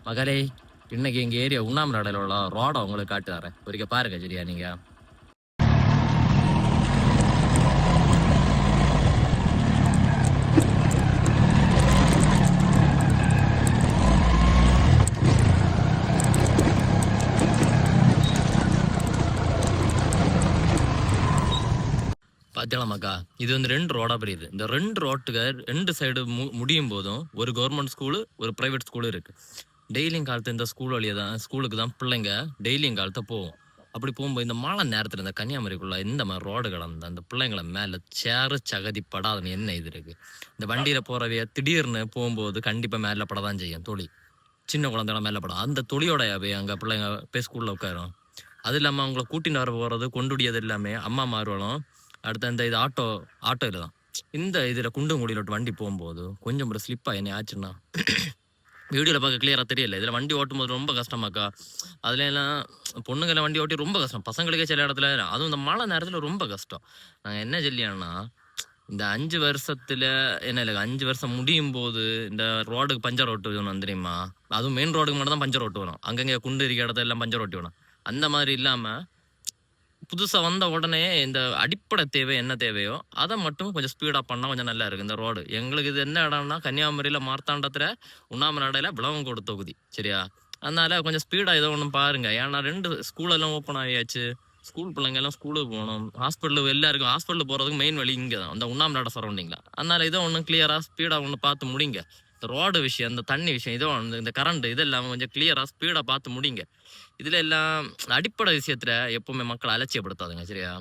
மகளே, இன்னைக்கு எங்க ஏரியா உண்ணாமராடையில உள்ள ரோட உங்களுக்கு காட்டு தரேன். ஒருக்க பாருங்க சரியா நீங்க. பாத்தியாளமாக்கா, இது வந்து 2 ரோடா பிரியுது. இந்த 2 ரோட்டுக்கு 2 சைடு முடியும் போதும் ஒரு கவர்மெண்ட் ஸ்கூலு, ஒரு பிரைவேட் ஸ்கூலு இருக்கு. டெய்லியும் காலத்து இந்த ஸ்கூல் வழியா தான் ஸ்கூலுக்கு தான் பிள்ளைங்க டெய்லியும் காலத்த போகும். அப்படி போகும்போது இந்த மாலை நேரத்துல இந்த கன்னியாகுமரிக்குள்ள இந்த மாதிரி ரோடு கடந்த அந்த பிள்ளைங்களை மேல சேறு சகதி படாதுன்னு என்ன இது இருக்கு. இந்த வண்டியில போறவைய திடீர்னு போகும்போது கண்டிப்பா மேல படதான் செய்யும் தொழி. சின்ன குழந்தைகளை மேல படம் அந்த தொழியோட அங்க பிள்ளைங்க போய் ஸ்கூல்ல உட்காரும். அது இல்லாம அவங்கள கூட்டின்னு வர போறது கொண்டுடியது எல்லாமே அம்மா மாறுவலும். அடுத்த இந்த இது ஆட்டோ இதுதான். இந்த இதுல குண்டும் குடியில வண்டி போகும்போது கொஞ்சம் ஒரு ஸ்லிப்பா என்ன ஆச்சுன்னா வீடியோல பார்க்க கிளியரா தெரியல. இதுல வண்டி ஓட்டும்போது ரொம்ப கஷ்டமாக்கா. அதுல எல்லாம் பொண்ணுங்களை வண்டி ஓட்டி ரொம்ப கஷ்டம். பசங்களுக்கே சில இடத்துல அதுவும் இந்த மழை நேரத்துல ரொம்ப கஷ்டம். நாங்க என்ன சொல்லியானா இந்த 5 வருஷத்துல என்ன இல்லை 5 வருஷம் முடியும் போது இந்த ரோடுக்கு பஞ்சர் ஓட்டு வேணும் தெரியுமா? அதுவும் மெயின் ரோடுக்கு மட்டும் தான் பஞ்சர் ஓட்டு வேணும். அங்கங்க குண்டு இருக்க இடத்துல எல்லாம் பஞ்சர் ஓட்டி வேணும். அந்த மாதிரி இல்லாம புதுசா வந்த உடனே இந்த அடிப்படை தேவை என்ன தேவையோ அதை மட்டும் கொஞ்சம் ஸ்பீடா பண்ணா கொஞ்சம் நல்லா இருக்கு இந்த ரோடு. எங்களுக்கு இது என்ன இடம்னா கன்னியாகுமரியில மார்த்தாண்டத்துல உண்ணாமநாடையில விளவங்கோடு தொகுதி சரியா. அதனால கொஞ்சம் ஸ்பீடா ஏதோ ஒன்றும் பாருங்க. ஏன்னா 2 ஸ்கூல் எல்லாம் ஓப்பன் ஆகியாச்சு. ஸ்கூல் பிள்ளைங்க எல்லாம் ஸ்கூலுக்கு போகணும். ஹாஸ்பிட்டல் எல்லாருக்கும் ஹாஸ்பிட்டல் போறதுக்கு மெயின் வழி இங்கே தான் அந்த உண்ணாமநாட சரௌண்டிங்ல. அதனால இதோ ஒன்றும் கிளியரா ஸ்பீடா ஒன்று பார்த்து முடிங்க. இந்த ரோடு விஷயம் இந்த தண்ணி விஷயம் இதோ இந்த கரண்ட் இதெல்லாம் கொஞ்சம் கிளியரா ஸ்பீடா பார்த்து முடிங்க. இதுல எல்லாம் அடிப்படை விஷயத்துல எப்பவுமே மக்களை அலட்சியப்படுத்தாதுங்க சரியா.